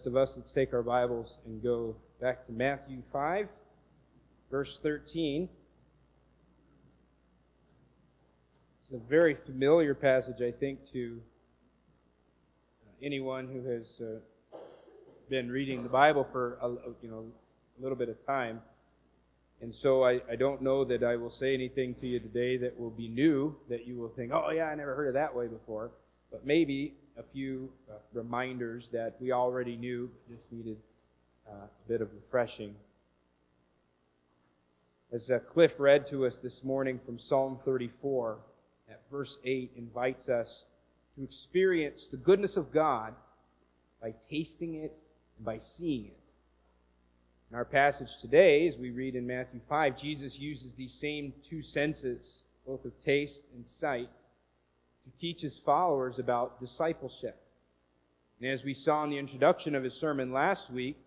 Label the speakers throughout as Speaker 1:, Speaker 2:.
Speaker 1: rest of us, let's take our Bibles and go back to Matthew 5, verse 13. It's a very familiar passage, I think, to anyone who has been reading the Bible for a little bit of time. And so I don't know that I will say anything to you today that will be new, that you will think, oh yeah, I never heard it that way before. But maybe a few reminders that we already knew, just needed a bit of refreshing. As Cliff read to us this morning from Psalm 34, at verse 8, invites us to experience the goodness of God by tasting it and by seeing it. In our passage today, as we read in Matthew 5, Jesus uses these same two senses, both of taste and sight, to teach his followers about discipleship. And as we saw in the introduction of his sermon last week,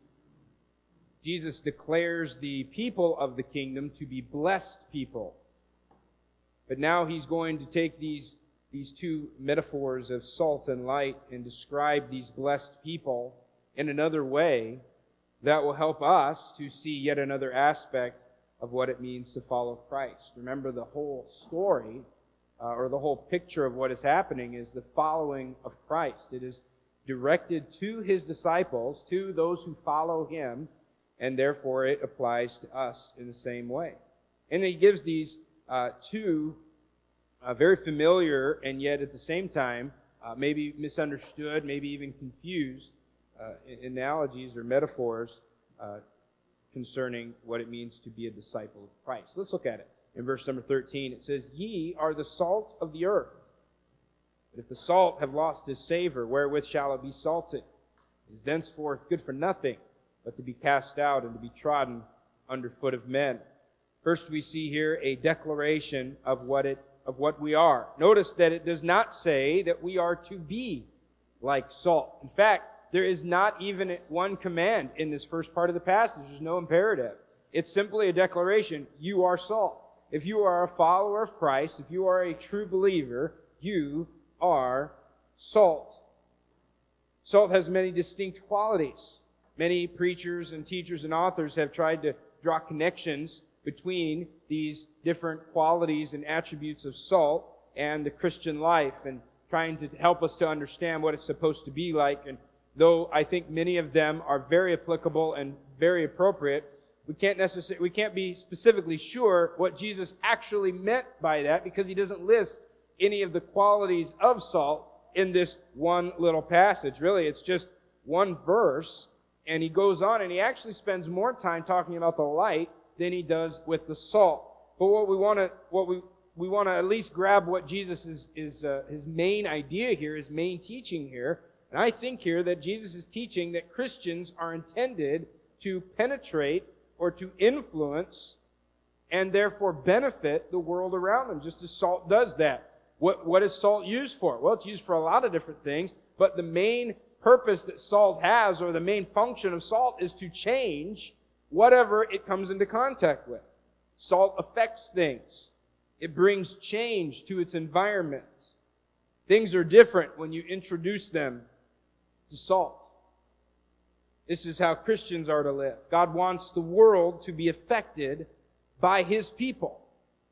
Speaker 1: Jesus declares the people of the kingdom to be blessed people. But now he's going to take these two metaphors of salt and light and describe these blessed people in another way that will help us to see yet another aspect of what it means to follow Christ. Remember, the whole story or the whole picture of what is happening is the following of Christ. It is directed to his disciples, to those who follow him, and therefore it applies to us in the same way. And he gives these two very familiar and yet at the same time maybe misunderstood, maybe even confused analogies or metaphors concerning what it means to be a disciple of Christ. Let's look at it. In verse number 13, it says, "Ye are the salt of the earth. But if the salt have lost his savor, wherewith shall it be salted? It is thenceforth good for nothing, but to be cast out and to be trodden under foot of men." First, we see here a declaration of what we are. Notice that it does not say that we are to be like salt. In fact, there is not even one command in this first part of the passage. There's no imperative. It's simply a declaration. You are salt. If you are a follower of Christ, if you are a true believer, you are salt. Salt has many distinct qualities. Many preachers and teachers and authors have tried to draw connections between these different qualities and attributes of salt and the Christian life, and trying to help us to understand what it's supposed to be like. And though I think many of them are very applicable and very appropriate, we can't be specifically sure what Jesus actually meant by that, because he doesn't list any of the qualities of salt in this one little passage. Really, it's just one verse, and he goes on and he actually spends more time talking about the light than he does with the salt. But what we want to at least grab what Jesus is his main idea here, his main teaching here. And I think here that Jesus is teaching that Christians are intended to penetrate or to influence and therefore benefit the world around them, just as salt does that. What is salt used for? Well, it's used for a lot of different things, but the main purpose that salt has, or the main function of salt, is to change whatever it comes into contact with. Salt affects things. It brings change to its environment. Things are different when you introduce them to salt. This is how Christians are to live. God wants the world to be affected by his people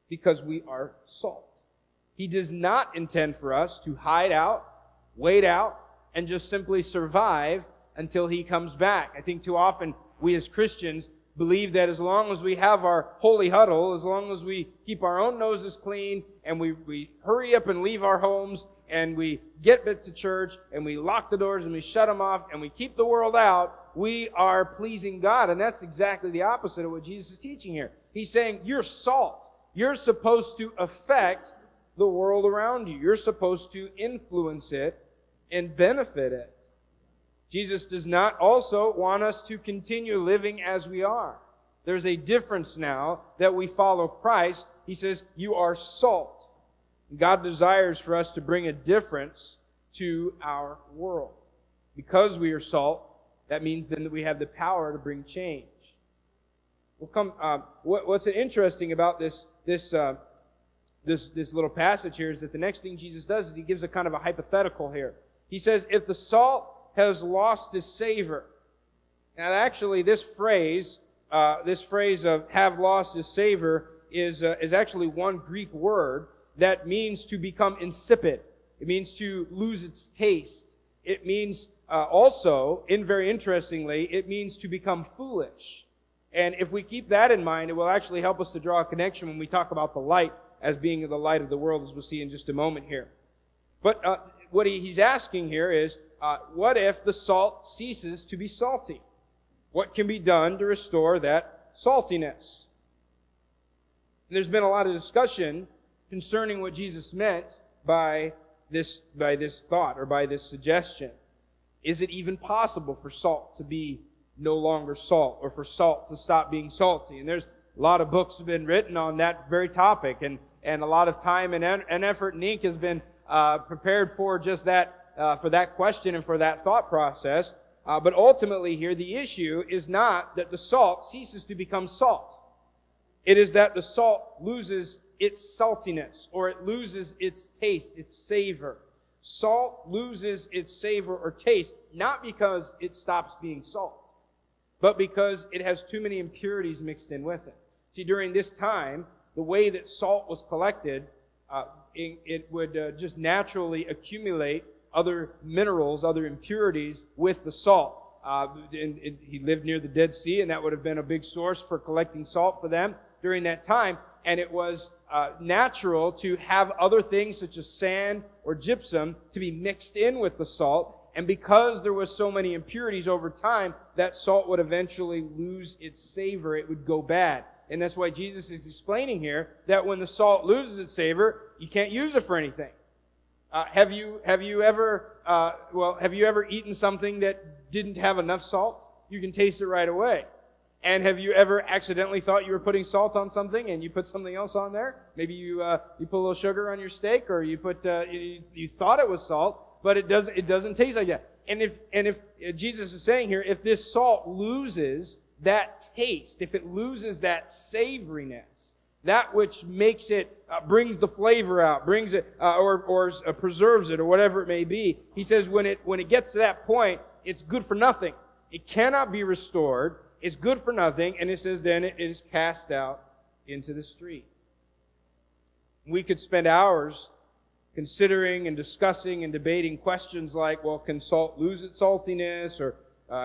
Speaker 1: because we are salt. He does not intend for us to hide out, wait out, and just simply survive until he comes back. I think too often we as Christians believe that as long as we have our holy huddle, as long as we keep our own noses clean, and we hurry up and leave our homes, and we get to church, and we lock the doors, and we shut them off, and we keep the world out, we are pleasing God. And that's exactly the opposite of what Jesus is teaching here. He's saying, you're salt. You're supposed to affect the world around you. You're supposed to influence it and benefit it. Jesus does not also want us to continue living as we are. There's a difference now that we follow Christ. He says, you are salt. God desires for us to bring a difference to our world. Because we are salt, that means then that we have the power to bring change. What's interesting about this little passage here is that the next thing Jesus does is he gives a kind of a hypothetical here. He says, if the salt has lost its savor. Now, actually, this phrase of "have lost his savor" is actually one Greek word that means to become insipid. It means to lose its taste. It means also, very interestingly, it means to become foolish. And if we keep that in mind, it will actually help us to draw a connection when we talk about the light as being the light of the world, as we'll see in just a moment here. But what he's asking here is, what if the salt ceases to be salty? What can be done to restore that saltiness? And there's been a lot of discussion concerning what Jesus meant by this thought or by this suggestion. Is it even possible for salt to be no longer salt, or for salt to stop being salty? And there's a lot of books have been written on that very topic, and a lot of time and effort and ink has been prepared for just that, for that question and for that thought process. But ultimately here, the issue is not that the salt ceases to become salt. It is that the salt loses its saltiness, or it loses its taste, its savor. Salt loses its savor or taste, not because it stops being salt, but because it has too many impurities mixed in with it. See, during this time, the way that salt was collected, it would just naturally accumulate other minerals, other impurities with the salt. He lived near the Dead Sea, and that would have been a big source for collecting salt for them during that time. And it was natural to have other things such as sand or gypsum to be mixed in with the salt. And because there was so many impurities over time, that salt would eventually lose its savor. It would go bad. And that's why Jesus is explaining here that when the salt loses its savor, you can't use it for anything. Have you ever eaten something that didn't have enough salt? You can taste it right away. And have you ever accidentally thought you were putting salt on something and you put something else on there? Maybe you put a little sugar on your steak, or you put you thought it was salt, but it doesn't taste like that. And if Jesus is saying here, if this salt loses that taste, if it loses that savoriness, that which makes it brings the flavor out, brings it or preserves it, or whatever it may be, he says when it gets to that point, it's good for nothing. It cannot be restored. It's good for nothing, and it says then it is cast out into the street. We could spend hours considering and discussing and debating questions like, well, can salt lose its saltiness? Or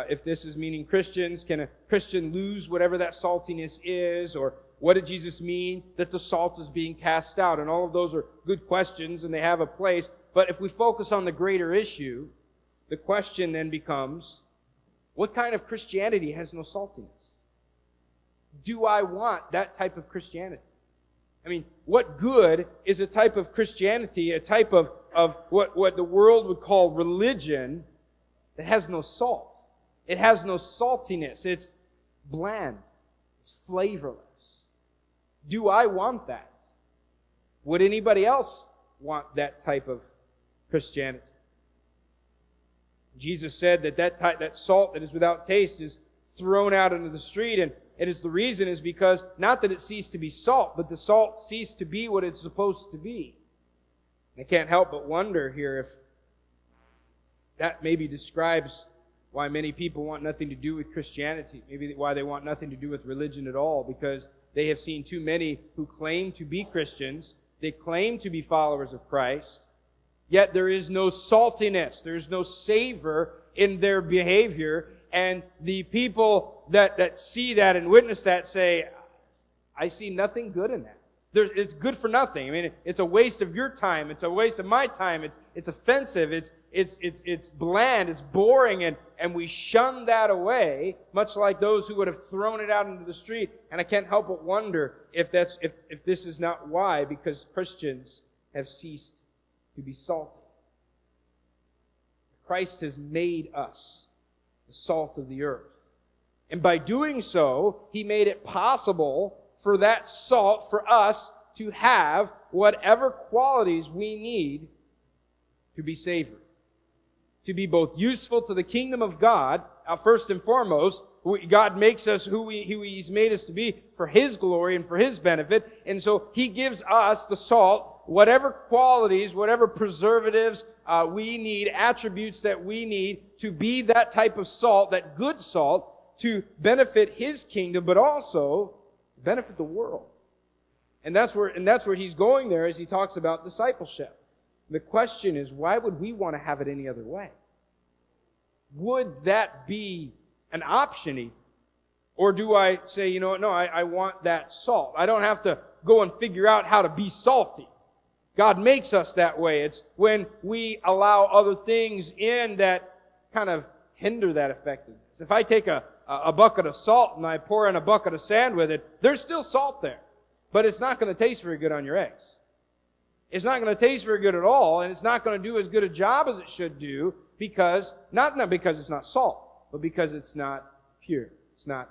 Speaker 1: if this is meaning Christians, can a Christian lose whatever that saltiness is? Or what did Jesus mean that the salt is being cast out? And all of those are good questions, and they have a place. But if we focus on the greater issue, the question then becomes, what kind of Christianity has no saltiness? Do I want that type of Christianity? I mean, what good is a type of Christianity, a type of what the world would call religion, that has no salt? It has no saltiness. It's bland. It's flavorless. Do I want that? Would anybody else want that type of Christianity? Jesus said that salt that is without taste is thrown out into the street, and the reason is because not that it ceased to be salt, but the salt ceased to be what it's supposed to be. And I can't help but wonder here if that maybe describes why many people want nothing to do with Christianity, maybe why they want nothing to do with religion at all, because they have seen too many who claim to be Christians, they claim to be followers of Christ, yet there is no saltiness, there's no savor in their behavior, and the people that see that and witness that say, I see nothing good in that. It's good for nothing. I mean, it's a waste of your time. It's a waste of my time. It's offensive. It's bland. It's boring, and we shun that away, much like those who would have thrown it out into the street. And I can't help but wonder if this is not why, because Christians have ceased to be salty. Christ has made us the salt of the earth. And by doing so, He made it possible for that salt, for us to have whatever qualities we need to be savory. To be both useful to the kingdom of God, first and foremost. God makes us who He's made us to be for His glory and for His benefit. And so He gives us, the salt, whatever qualities, whatever preservatives we need, attributes that we need to be that type of salt, that good salt, to benefit his kingdom, but also benefit the world. And that's where he's going there as he talks about discipleship. The question is, why would we want to have it any other way? Would that be an option even? Or do I say, no, I want that salt. I don't have to go and figure out how to be salty. God makes us that way. It's when we allow other things in that kind of hinder that effectiveness. If I take a bucket of salt and I pour in a bucket of sand with it, there's still salt there. But it's not going to taste very good on your eggs. It's not going to taste very good at all, and it's not going to do as good a job as it should do because, not because it's not salt, but because it's not pure. It's not,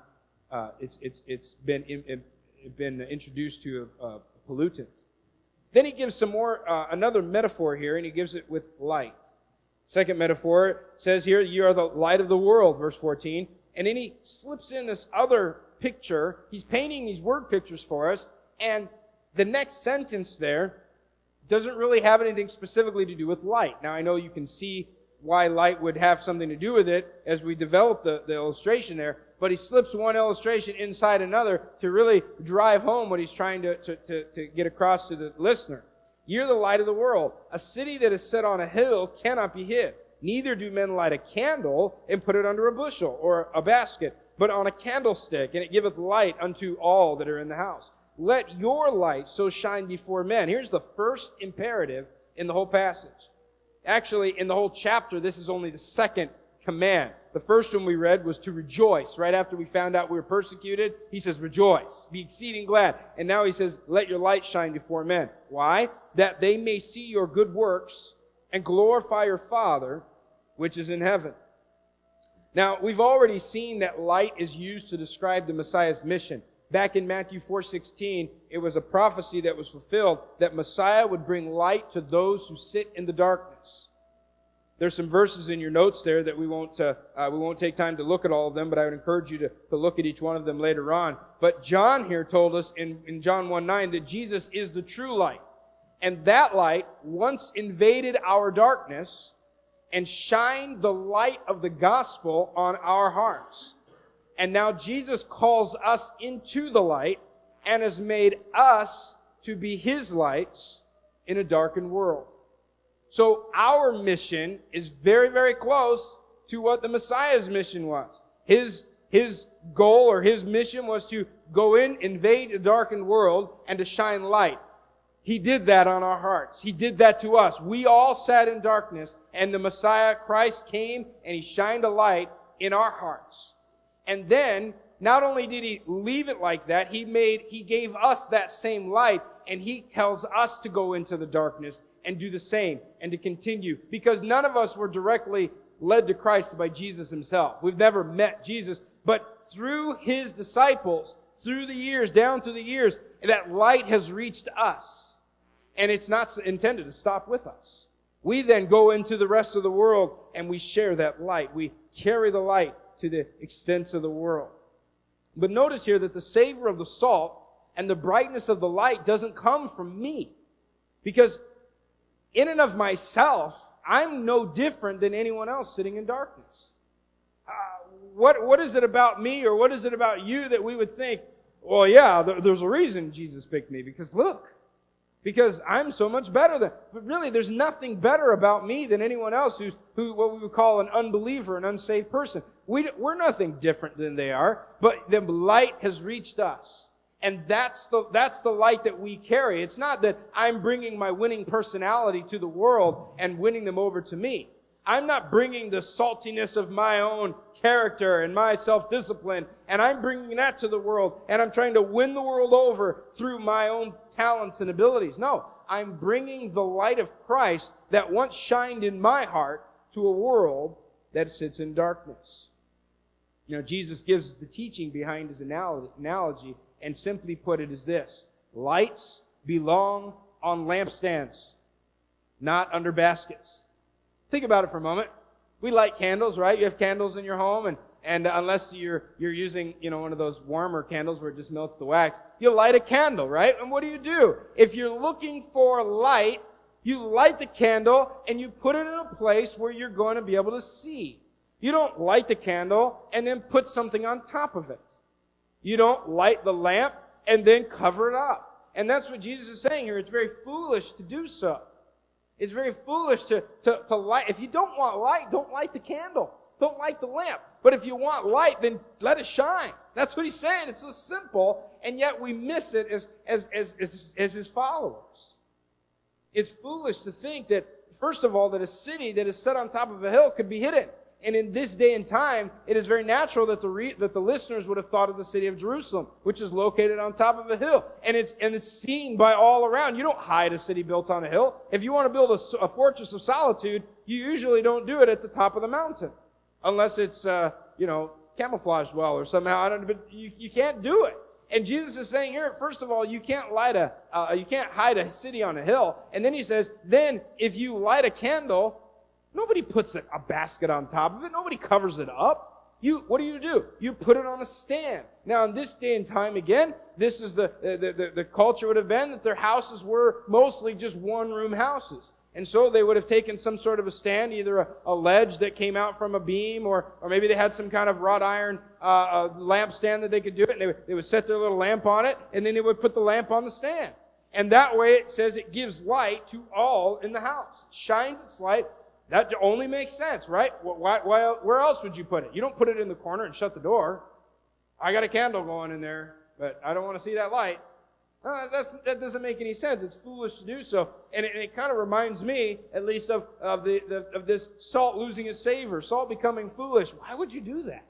Speaker 1: it's been introduced to a pollutant. Then he gives some more, another metaphor here, and he gives it with light. Second metaphor says here, you are the light of the world, verse 14. And then he slips in this other picture. He's painting these word pictures for us. And the next sentence there doesn't really have anything specifically to do with light. Now, I know you can see why light would have something to do with it as we develop the illustration there. But he slips one illustration inside another to really drive home what he's trying to get across to the listener. You're the light of the world. A city that is set on a hill cannot be hid. Neither do men light a candle and put it under a bushel or a basket, but on a candlestick, and it giveth light unto all that are in the house. Let your light so shine before men. Here's the first imperative in the whole passage. Actually, in the whole chapter, this is only the second command. The first one we read was to rejoice. Right after we found out we were persecuted, he says, rejoice, be exceeding glad. And now he says, let your light shine before men. Why? That they may see your good works and glorify your Father, which is in heaven. Now, we've already seen that light is used to describe the Messiah's mission. Back in Matthew 4:16, it was a prophecy that was fulfilled that Messiah would bring light to those who sit in the darkness. There's some verses in your notes there that we won't take time to look at all of them, but I would encourage you to look at each one of them later on. But John here told us in John 1:9 that Jesus is the true light. And that light once invaded our darkness and shined the light of the gospel on our hearts. And now Jesus calls us into the light and has made us to be His lights in a darkened world. So our mission is very, very close to what the Messiah's mission was. His goal or His mission was to go in, invade a darkened world, and to shine light. He did that on our hearts. He did that to us. We all sat in darkness, and the Messiah, Christ, came and He shined a light in our hearts. And then, not only did He leave it like that, He gave us that same light, and He tells us to go into the darkness and do the same, and to continue. Because none of us were directly led to Christ by Jesus Himself. We've never met Jesus, but through His disciples, through the years, down through the years, that light has reached us. And it's not intended to stop with us. We then go into the rest of the world, and we share that light. We carry the light to the extents of the world. But notice here that the savor of the salt and the brightness of the light doesn't come from me. Because in and of myself, I'm no different than anyone else sitting in darkness. What is it about me, or what is it about you that we would think, well, yeah, there's a reason Jesus picked me, because look, because I'm so much better than. But really, there's nothing better about me than anyone else who what we would call an unbeliever, an unsaved person. We're nothing different than they are, but the light has reached us. And that's the light that we carry. It's not that I'm bringing my winning personality to the world and winning them over to me. I'm not bringing the saltiness of my own character and my self-discipline, and I'm bringing that to the world, and I'm trying to win the world over through my own talents and abilities. No, I'm bringing the light of Christ that once shined in my heart to a world that sits in darkness. You know, Jesus gives us the teaching behind His analogy, and simply put it is this: lights belong on lampstands, not under baskets. Think about it for a moment. We light candles, right? You have candles in your home, and unless you're using, one of those warmer candles where it just melts the wax, you'll light a candle, right? And what do? If you're looking for light, you light the candle and you put it in a place where you're going to be able to see. You don't light the candle and then put something on top of it. You don't light the lamp and then cover it up. And that's what Jesus is saying here. It's very foolish to do so. It's very foolish to light. If you don't want light, don't light the candle. Don't light the lamp. But if you want light, then let it shine. That's what he's saying. It's so simple, and yet we miss it as his followers. It's foolish to think that, first of all, that a city that is set on top of a hill could be hidden. And in this day and time, it is very natural that the listeners would have thought of the city of Jerusalem, which is located on top of a hill. And it's seen by all around. You don't hide a city built on a hill. If you want to build a fortress of solitude, you usually don't do it at the top of the mountain. Unless it's, camouflaged well or somehow. I don't know, but you can't do it. And Jesus is saying here, first of all, you can't hide a city on a hill. And then he says, then if you light a candle, nobody puts a basket on top of it. Nobody covers it up. What do? You put it on a stand. Now, in this day and time, again, this is the culture would have been that their houses were mostly just one-room houses. And so they would have taken some sort of a stand, either a ledge that came out from a beam, or maybe they had some kind of wrought iron lamp stand that they could do it. And they would set their little lamp on it, and then they would put the lamp on the stand. And that way it says it gives light to all in the house. It shines its light. That only makes sense, right? Where else would you put it? You don't put it in the corner and shut the door. I got a candle going in there, but I don't want to see that light. That doesn't make any sense. It's foolish to do so. And it kind of reminds me, at least, of this salt losing its savor, salt becoming foolish. Why would you do that?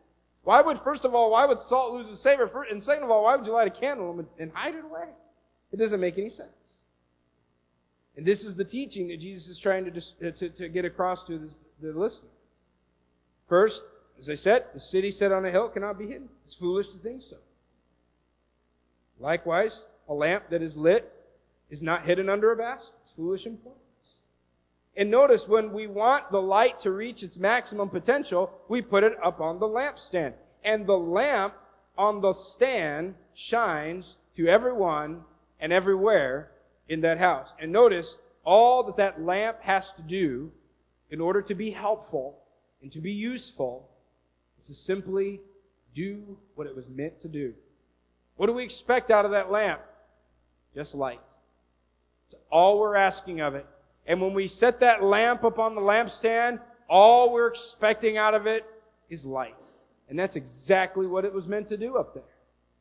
Speaker 1: First of all, why would salt lose its savor? And second of all, why would you light a candle and hide it away? It doesn't make any sense. And this is the teaching that Jesus is trying to get across to the listener. First, as I said, the city set on a hill cannot be hidden. It's foolish to think so. Likewise, a lamp that is lit is not hidden under a basket. It's foolish importance. And notice, when we want the light to reach its maximum potential, we put it up on the lampstand. And the lamp on the stand shines to everyone and everywhere in that house. And notice, all that lamp has to do in order to be helpful and to be useful is to simply do what it was meant to do. What do we expect out of that lamp? Just light. It's all we're asking of it. And when we set that lamp up on the lampstand, all we're expecting out of it is light. And that's exactly what it was meant to do up there.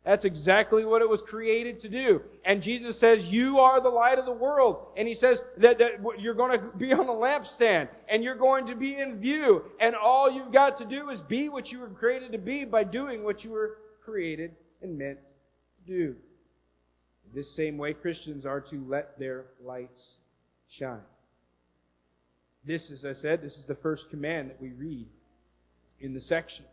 Speaker 1: That's exactly what it was created to do. And Jesus says, you are the light of the world. And he says that you're going to be on a lampstand and you're going to be in view. And all you've got to do is be what you were created to be by doing what you were created and meant to do. In this same way, Christians are to let their lights shine. This, as I said, this is the first command that we read in the section.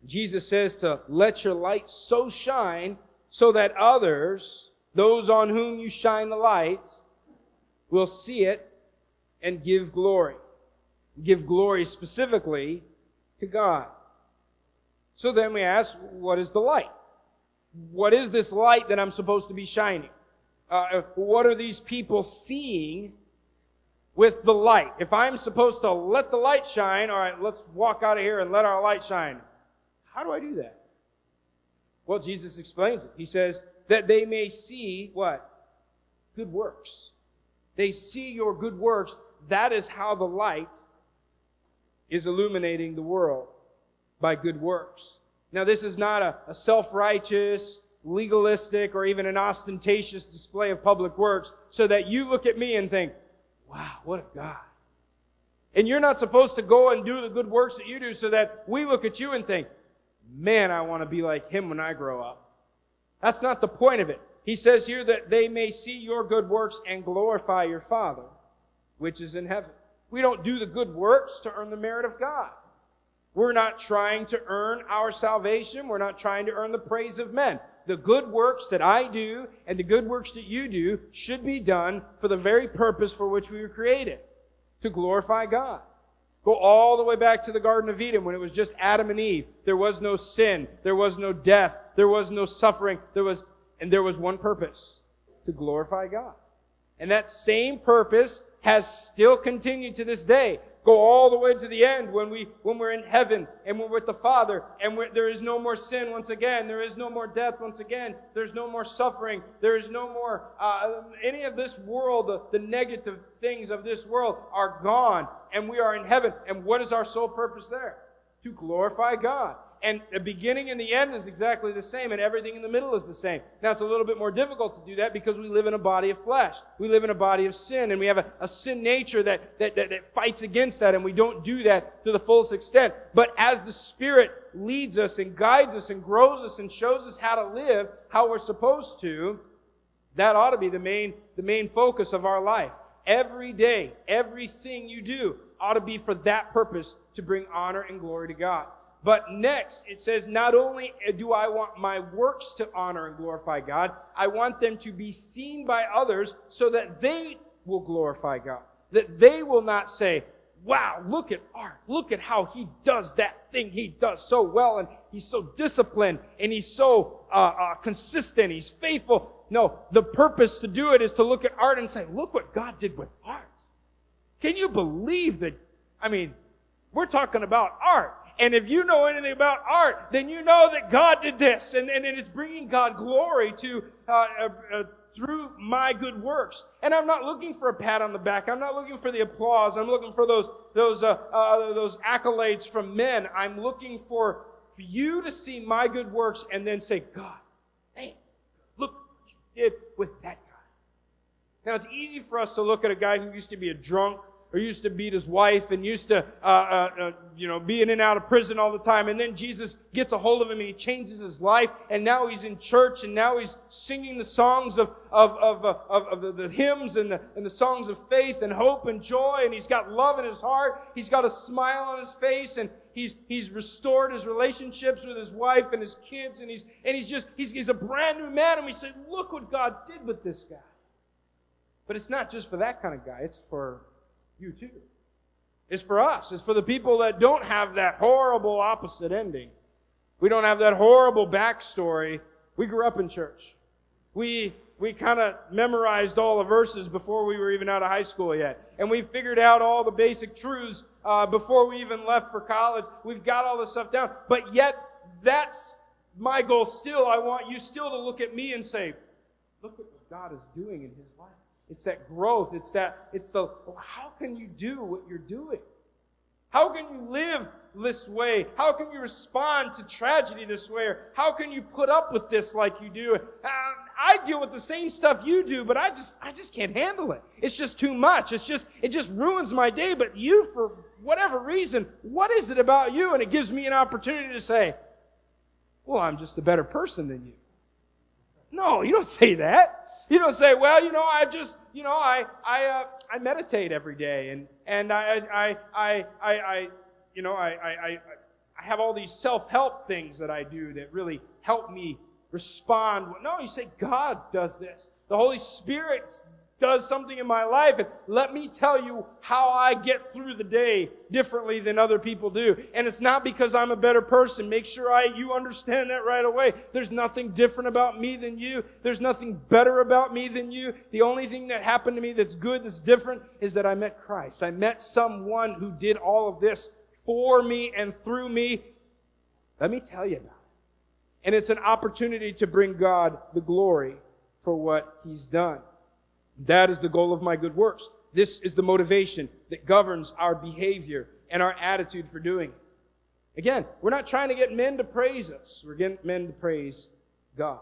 Speaker 1: Jesus says to let your light so shine so that others, those on whom you shine the light, will see it and give glory. Give glory specifically to God. So then we ask, what is the light? What is this light that I'm supposed to be shining? What are these people seeing with the light? If I'm supposed to let the light shine, all right, let's walk out of here and let our light shine. How do I do that? Well, Jesus explains it. He says that they may see what? Good works. They see your good works. That is how the light is illuminating the world, by good works. Now, this is not a self-righteous, legalistic, or even an ostentatious display of public works so that you look at me and think, wow, what a God. And you're not supposed to go and do the good works that you do so that we look at you and think, man, I want to be like him when I grow up. That's not the point of it. He says here that they may see your good works and glorify your Father, which is in heaven. We don't do the good works to earn the merit of God. We're not trying to earn our salvation. We're not trying to earn the praise of men. The good works that I do and the good works that you do should be done for the very purpose for which we were created, to glorify God. Go all the way back to the Garden of Eden when it was just Adam and Eve. There was no sin. There was no death. There was no suffering. There was one purpose, to glorify God. And that same purpose has still continued to this day. go all the way to the end when we're in heaven and we're with the Father and there is no more sin once again. There is no more death once again. There's no more suffering. There is no more any of this world. The negative things of this world are gone, and we are in heaven. And what is our sole purpose there? To glorify God. And the beginning and the end is exactly the same, and everything in the middle is the same. Now, it's a little bit more difficult to do that because we live in a body of flesh. We live in a body of sin, and we have a sin nature that fights against that, and we don't do that to the fullest extent. But as the Spirit leads us and guides us and grows us and shows us how to live, how we're supposed to, that ought to be the main focus of our life. Every day, everything you do ought to be for that purpose, to bring honor and glory to God. But next, it says, not only do I want my works to honor and glorify God, I want them to be seen by others so that they will glorify God. That they will not say, wow, look at Art. Look at how he does that thing he does so well, and he's so disciplined, and he's so consistent, he's faithful. No, the purpose to do it is to look at Art and say, look what God did with Art. Can you believe that? I mean, we're talking about Art. And if you know anything about Art, then you know that God did this. And it's bringing God glory to through my good works. And I'm not looking for a pat on the back. I'm not looking for the applause. I'm looking for those accolades from men. I'm looking for you to see my good works and then say, God, hey, look what you did with that guy. Now, it's easy for us to look at a guy who used to be a drunk, or used to beat his wife, and used to, be in and out of prison all the time. And then Jesus gets a hold of him, and he changes his life. And now he's in church, and now he's singing the songs of the hymns and the songs of faith and hope and joy. And he's got love in his heart. He's got a smile on his face, and he's restored his relationships with his wife and his kids, and he's a brand new man. And we say, look what God did with this guy. But it's not just for that kind of guy. It's for you too. It's for us. It's for the people that don't have that horrible opposite ending. We don't have that horrible backstory. We grew up in church. We kind of memorized all the verses before we were even out of high school yet. And we figured out all the basic truths before we even left for college. We've got all this stuff down. But yet, that's my goal still. I want you still to look at me and say, look at what God is doing in his life. It's that growth. How can you do what you're doing? How can you live this way? How can you respond to tragedy this way? Or how can you put up with this like you do? I deal with the same stuff you do, but I just can't handle it. It's just too much. It just ruins my day. But you, for whatever reason, what is it about you? And it gives me an opportunity to say, well, I'm just a better person than you. No, you don't say that. You don't say, well, I meditate every day, and I have all these self-help things that I do that really help me respond. No, you say, God does this. The Holy Spirit does something in my life, and let me tell you how I get through the day differently than other people do. And it's not because I'm a better person. Make sure you understand that right away. There's nothing different about me than you. There's nothing better about me than you. The only thing that happened to me that's good, that's different, is that I met Christ. I met someone who did all of this for me and through me. Let me tell you about it. And it's an opportunity to bring God the glory for what He's done. That is the goal of my good works. This is the motivation that governs our behavior and our attitude for doing it. Again, we're not trying to get men to praise us. We're getting men to praise God.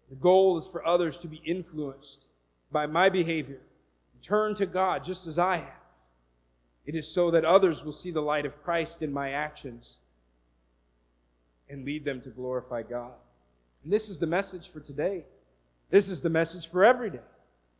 Speaker 1: The goal is for others to be influenced by my behavior. Turn to God just as I have. It is so that others will see the light of Christ in my actions and lead them to glorify God. And this is the message for today. This is the message for every day.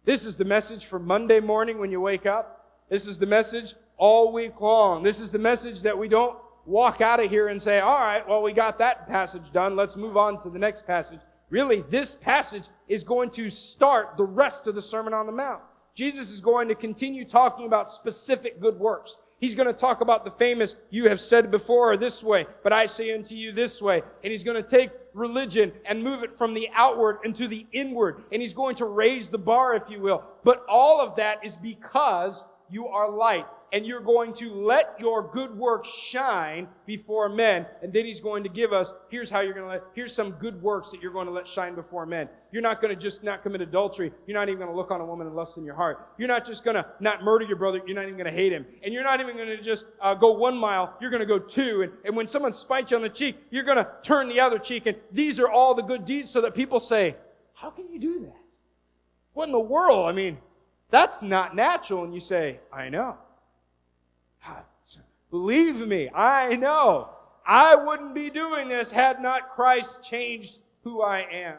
Speaker 1: This is the message for Monday morning when you wake up. This is the message all week long. This is the message that we don't walk out of here and say, all right, well, we got that passage done. Let's move on to the next passage. Really, this passage is going to start the rest of the Sermon on the Mount. Jesus is going to continue talking about specific good works. He's going to talk about the famous, you have said before this way, but I say unto you this way. And he's going to take religion and move it from the outward into the inward. And he's going to raise the bar, if you will. But all of that is because you are light. and you're going to let your good works shine before men. And then He's going to give us, here's some good works that you're going to let shine before men. You're not going to just not commit adultery. You're not even going to look on a woman and lust in your heart. You're not just going to not murder your brother. You're not even going to hate him. And you're not even going to just go 1 mile. You're going to go 2. And when someone spites you on the cheek, you're going to turn the other cheek. And these are all the good deeds so that people say, how can you do that? What in the world? I mean, that's not natural. And you say, I know. Believe me, I know. I wouldn't be doing this had not Christ changed who I am.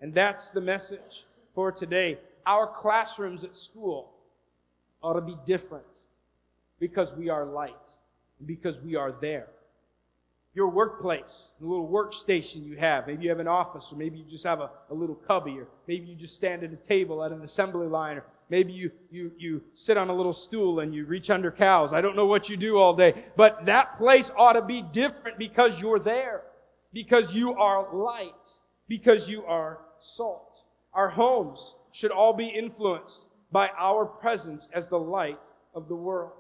Speaker 1: And that's the message for today. Our classrooms at school ought to be different because we are light, because we are there. Your workplace, the little workstation you have, maybe you have an office, or maybe you just have a little cubby, or maybe you just stand at a table at an assembly line, or maybe you sit on a little stool and you reach under cows. I don't know what you do all day, but that place ought to be different because you're there, because you are light, because you are salt. Our homes should all be influenced by our presence as the light of the world.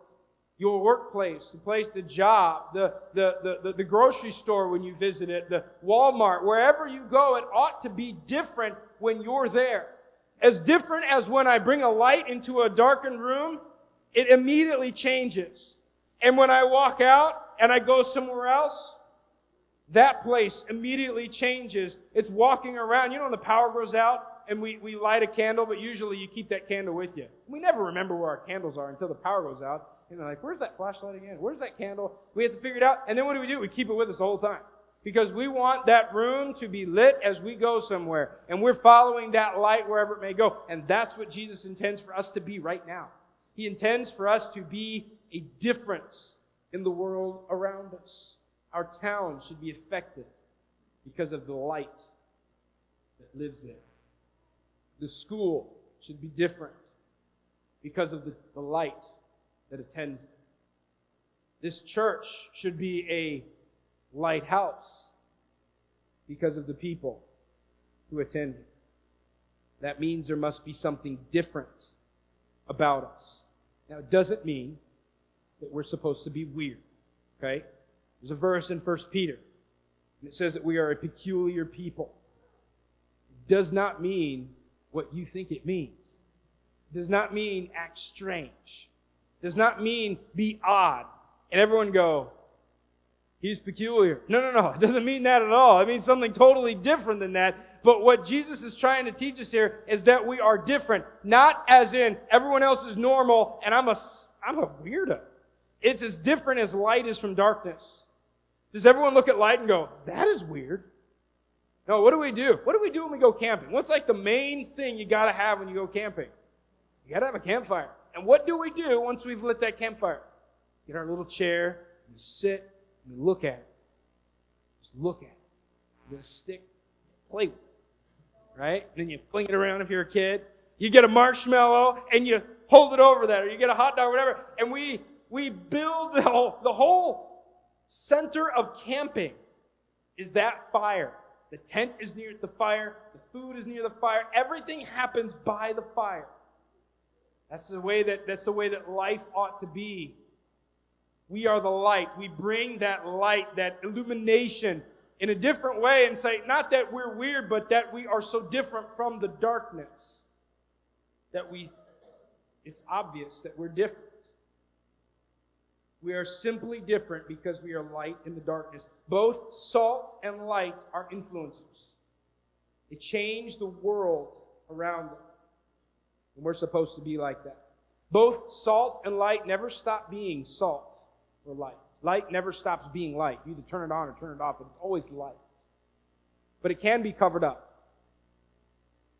Speaker 1: Your workplace, the job, the grocery store when you visit it, the Walmart, wherever you go, it ought to be different when you're there. As different as when I bring a light into a darkened room, it immediately changes. And when I walk out and I go somewhere else, that place immediately changes. It's walking around. You know when the power goes out and we light a candle, but usually you keep that candle with you. We never remember where our candles are until the power goes out. And they're like, where's that flashlight again? Where's that candle? We have to figure it out. And then what do? We keep it with us the whole time. Because we want that room to be lit as we go somewhere. And we're following that light wherever it may go. And that's what Jesus intends for us to be right now. He intends for us to be a difference in the world around us. Our town should be affected because of the light that lives there. The school should be different because of the light that attends them. This church should be a lighthouse because of the people who attend it. That means there must be something different about us. Now, it doesn't mean that we're supposed to be weird, okay? There's a verse in 1 Peter, and it says that we are a peculiar people. It does not mean what you think it means. It does not mean act strange. It does not mean be odd. And everyone go, he's peculiar. No. It doesn't mean that at all. It means something totally different than that. But what Jesus is trying to teach us here is that we are different. Not as in everyone else is normal and I'm a weirdo. It's as different as light is from darkness. Does everyone look at light and go, that is weird? No, what do we do? What do we do when we go camping? What's like the main thing you got to have when you go camping? You got to have a campfire. And what do we do once we've lit that campfire? Get our little chair, and we sit, and we look at it. Just look at it. You get a stick, play with it. Right? And then you fling it around if you're a kid. You get a marshmallow, and you hold it over that, or you get a hot dog, or whatever. And we build the whole center of camping is that fire. The tent is near the fire. The food is near the fire. Everything happens by the fire. That's the way that life ought to be. We are the light. We bring that light, that illumination in a different way and say, not that we're weird, but that we are so different from the darkness. It's obvious that we're different. We are simply different because we are light in the darkness. Both salt and light are influencers. They change the world around them. And we're supposed to be like that. Both salt and light never stop being salt or light. Light never stops being light. You either turn it on or turn it off, but it's always light. But it can be covered up.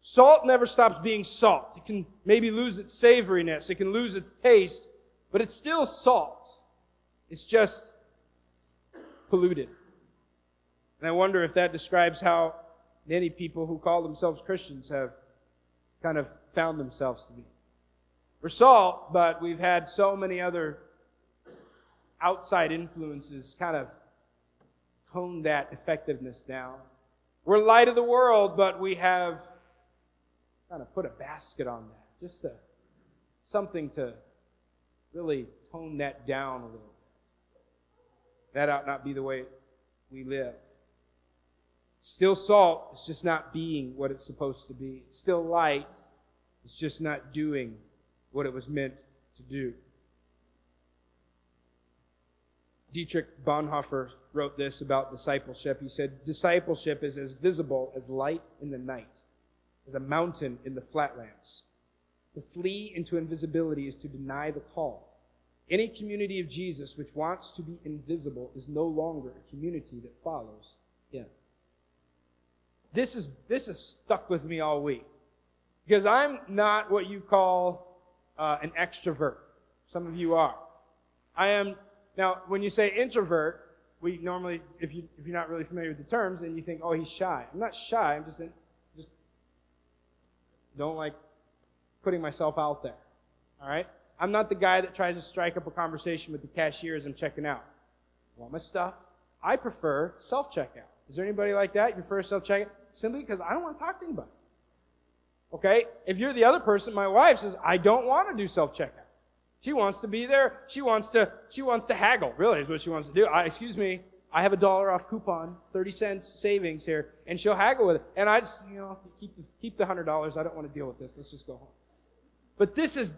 Speaker 1: Salt never stops being salt. It can maybe lose its savoriness. It can lose its taste, but it's still salt. It's just polluted. And I wonder if that describes how many people who call themselves Christians have kind of found themselves to be. We're salt, but we've had so many other outside influences kind of tone that effectiveness down. We're light of the world, but we have kind of put a basket on that. Just something to really tone that down a little bit. That ought not be the way we live. Still salt, it's just not being what it's supposed to be. It's still light, it's just not doing what it was meant to do. Dietrich Bonhoeffer wrote this about discipleship. He said, discipleship is as visible as light in the night, as a mountain in the flatlands. To flee into invisibility is to deny the call. Any community of Jesus which wants to be invisible is no longer a community that follows Him. This is stuck with me all week. Because I'm not what you call an extrovert. Some of you are. I am. Now, when you say introvert, we normally, if you're not really familiar with the terms, then you think, oh, he's shy. I'm not shy. I'm just don't like putting myself out there. All right? I'm not the guy that tries to strike up a conversation with the cashier as I'm checking out. Want my stuff? I prefer self-checkout. Is there anybody like that? You prefer self-checkout? Simply because I don't want to talk to anybody. Okay? If you're the other person, my wife says, I don't want to do self-checkout. She wants to be there. She wants to haggle. Really is what she wants to do. Excuse me, I have a $1 off coupon, 30 cents savings here, and she'll haggle with it. And I just, keep the $100. I don't want to deal with this. Let's just go home. But this has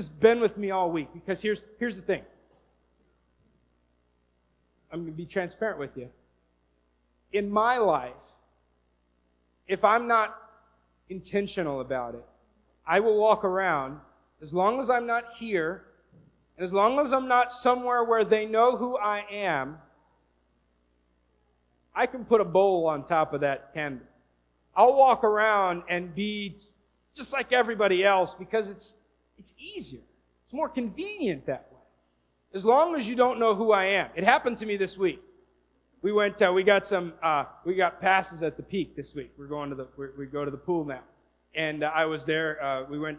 Speaker 1: been with me all week, because here's the thing. I'm going to be transparent with you. In my life, if I'm not intentional about it, I will walk around, as long as I'm not here, and as long as I'm not somewhere where they know who I am, I can put a bowl on top of that candle. I'll walk around and be just like everybody else, because it's easier. It's more convenient that way. As long as you don't know who I am. It happened to me this week. We got passes at the Peak this week. We go to the pool now. And I was there,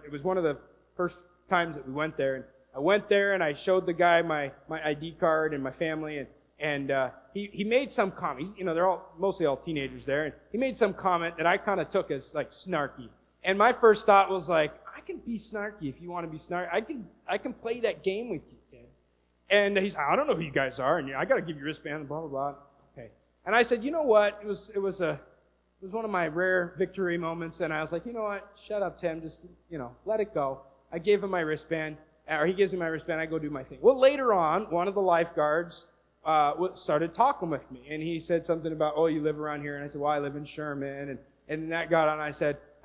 Speaker 1: it was one of the first times that we went there, and I went there and I showed the guy my ID card and my family, and he made some comment. They're mostly all teenagers there, and he made some comment that I kind of took as like snarky. And my first thought was like, I can be snarky if you want to be snarky. I can play that game with you, kid. And he's, I don't know who you guys are, and I got to give you a wristband, blah blah blah. Okay. And I said, you know what? It was one of my rare victory moments, and I was like, you know what? Shut up, Tim. Just let it go. I gave him my wristband, or he gives me my wristband. I go do my thing. Well, later on, one of the lifeguards started talking with me, and he said something about, oh, you live around here, and I said, well, I live in Sherman, and that got on. I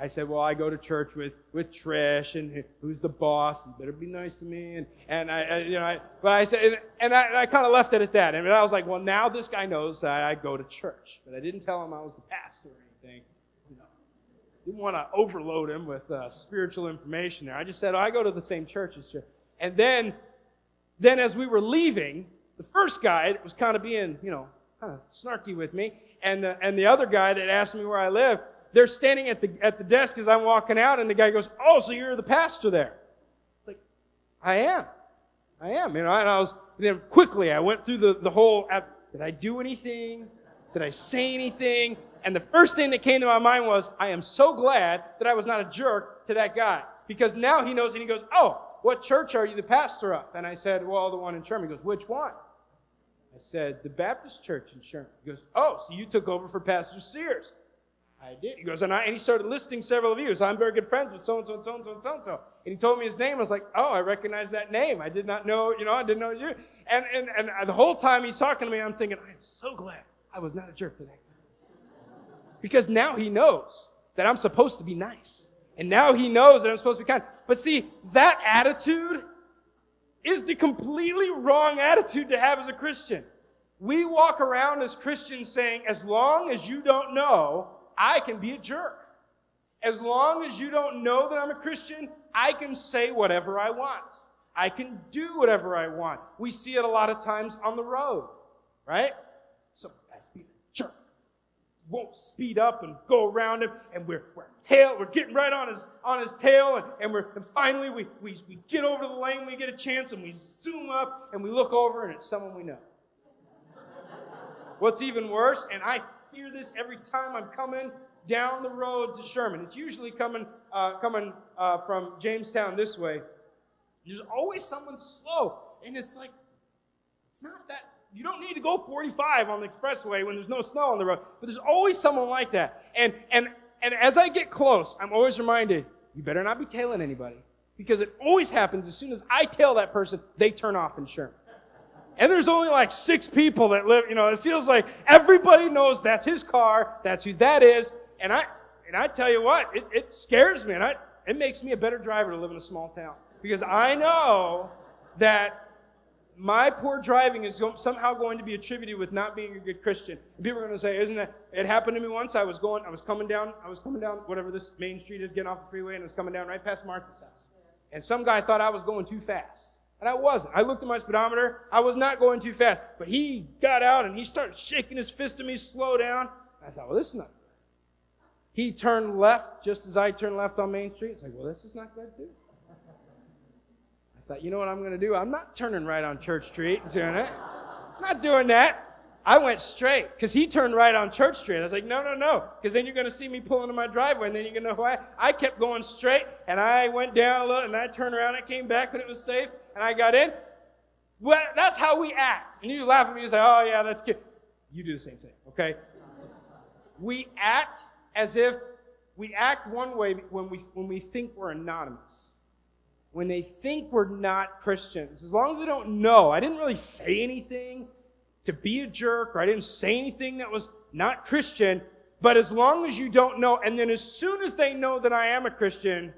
Speaker 1: said, well, I go to church with Trish, and who's the boss? You better be nice to me, and I kind of left it at that, and I was like, well, now this guy knows that I go to church, but I didn't tell him I was the pastor or anything. Didn't want to overload him with spiritual information there. I just said, I go to the same church as you. And then as we were leaving, the first guy was kind of being, kind of snarky with me, and the other guy that asked me where I live, they're standing at the desk as I'm walking out, and the guy goes, oh, so you're the pastor there? Like, I am. And then quickly I went through the whole, did I do anything? Did I say anything? And the first thing that came to my mind was, I am so glad that I was not a jerk to that guy. Because now he knows, and he goes, oh, what church are you the pastor of? And I said, well, the one in Sherman. He goes, which one? I said, the Baptist church in Sherman. He goes, oh, so you took over for Pastor Sears. I did. He goes, and he started listing several of you. So I'm very good friends with so-and-so and so-and-so and so-and-so. And he told me his name. I was like, oh, I recognize that name. I did not know, I didn't know you. And the whole time he's talking to me, I'm thinking, I am so glad I was not a jerk to that guy. Because now he knows that I'm supposed to be nice. And now he knows that I'm supposed to be kind. But see, that attitude is the completely wrong attitude to have as a Christian. We walk around as Christians saying, as long as you don't know, I can be a jerk. As long as you don't know that I'm a Christian, I can say whatever I want. I can do whatever I want. We see it a lot of times on the road, right? So I be a jerk. Won't speed up and go around him, and we're getting right on his tail, and finally we get over the lane, we get a chance, and we zoom up, and we look over, and it's someone we know. What's even worse, and I fear this every time I'm coming down the road to Sherman. It's usually coming from Jamestown this way. There's always someone slow. And it's like, it's not that, you don't need to go 45 on the expressway when there's no snow on the road. But there's always someone like that. And as I get close, I'm always reminded, you better not be tailing anybody. Because it always happens, as soon as I tail that person, they turn off insurance. And there's only like 6 people that live, it feels like everybody knows that's his car, that's who that is. And I tell you what, it scares me, and it makes me a better driver to live in a small town. Because I know that my poor driving is somehow going to be attributed with not being a good Christian. And people are going to say, isn't that, it happened to me once, I was coming down whatever this main street is, getting off the freeway, and I was coming down right past Martha's house. And some guy thought I was going too fast. And I wasn't. I looked at my speedometer. I was not going too fast. But he got out and he started shaking his fist at me, slow down. I thought, well, this is not good. He turned left just as I turned left on Main Street. It's like, well, this is not good, too. I thought, you know what I'm going to do? I'm not turning right on Church Street and doing it. I'm not doing that. I went straight because he turned right on Church Street. I was like, no, because then you're going to see me pull into my driveway, and then you're going to know why. I kept going straight, and I went down a little, and I turned around and came back when it was safe, and I got in. Well, that's how we act. And you laugh at me and say, oh, yeah, that's good. You do the same thing, okay? We act as if we act one way when we think we're anonymous. When they think we're not Christians, as long as they don't know, I didn't really say anything to be a jerk, or I didn't say anything that was not Christian, but as long as you don't know, and then as soon as they know that I am a Christian,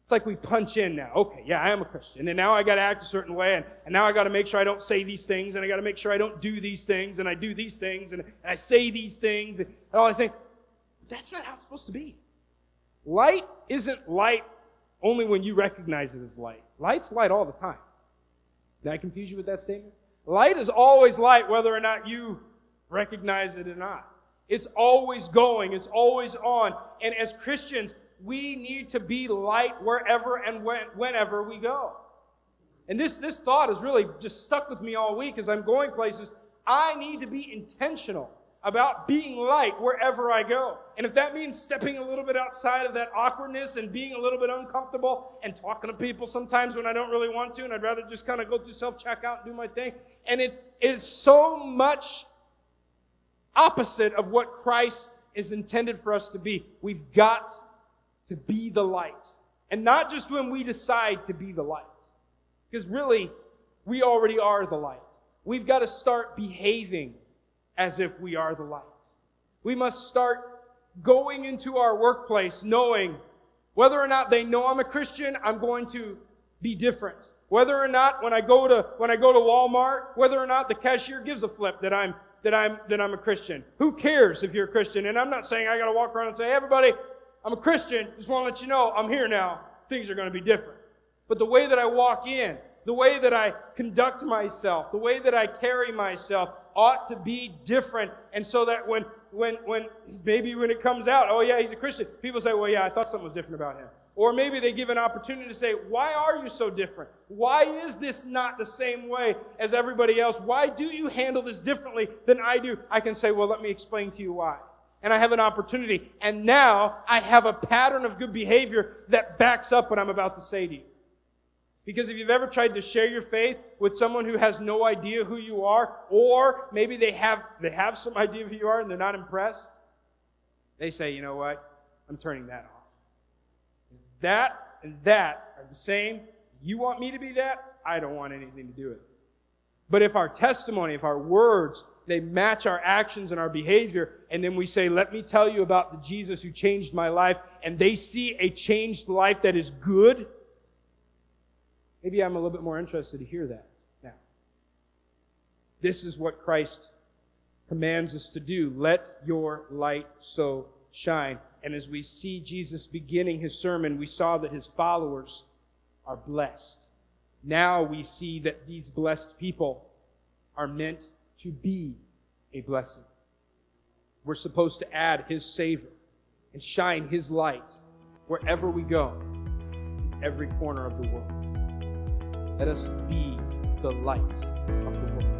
Speaker 1: it's like we punch in now. Okay, yeah, I am a Christian, and now I got to act a certain way, and now I got to make sure I don't say these things, and I got to make sure I don't do these things, and I do these things, and I say these things, and all I say, that's not how it's supposed to be. Light isn't light only when you recognize it as light. Light's light all the time. Did I confuse you with that statement? Light is always light whether or not you recognize it or not. It's always going. It's always on. And as Christians, we need to be light wherever and whenever we go. And this thought has really just stuck with me all week as I'm going places. I need to be intentional about being light wherever I go. And if that means stepping a little bit outside of that awkwardness and being a little bit uncomfortable and talking to people sometimes when I don't really want to, and I'd rather just kind of go through self-checkout and do my thing. And it's so much opposite of what Christ is intended for us to be. We've got to be the light. And not just when we decide to be the light. Because really, we already are the light. We've got to start behaving as if we are the light. We must start going into our workplace knowing whether or not they know I'm a Christian, I'm going to be different. Whether or not when I go to Walmart, whether or not the cashier gives a flip that I'm a Christian. Who cares if you're a Christian? And I'm not saying I got to walk around and say, hey, everybody, I'm a Christian. Just want to let you know I'm here now. Things are going to be different. But the way that I walk in, the way that I conduct myself, the way that I carry myself ought to be different. And so that when it comes out, oh yeah, he's a Christian, people say, well yeah, I thought something was different about him. Or maybe they give an opportunity to say, why are you so different? Why is this not the same way as everybody else? Why do you handle this differently than I do? I can say, well, let me explain to you why. And I have an opportunity. And now I have a pattern of good behavior that backs up what I'm about to say to you. Because if you've ever tried to share your faith with someone who has no idea who you are, or maybe they have some idea of who you are and they're not impressed, they say, you know what? I'm turning that off. That and that are the same. You want me to be that? I don't want anything to do with it. But if our testimony, if our words, they match our actions and our behavior, and then we say, let me tell you about the Jesus who changed my life, and they see a changed life that is good, maybe I'm a little bit more interested to hear that now. This is what Christ commands us to do. Let your light so shine. And as we see Jesus beginning his sermon, we saw that his followers are blessed. Now we see that these blessed people are meant to be a blessing. We're supposed to add his savor and shine his light wherever we go, in every corner of the world. Let us be the light of the world.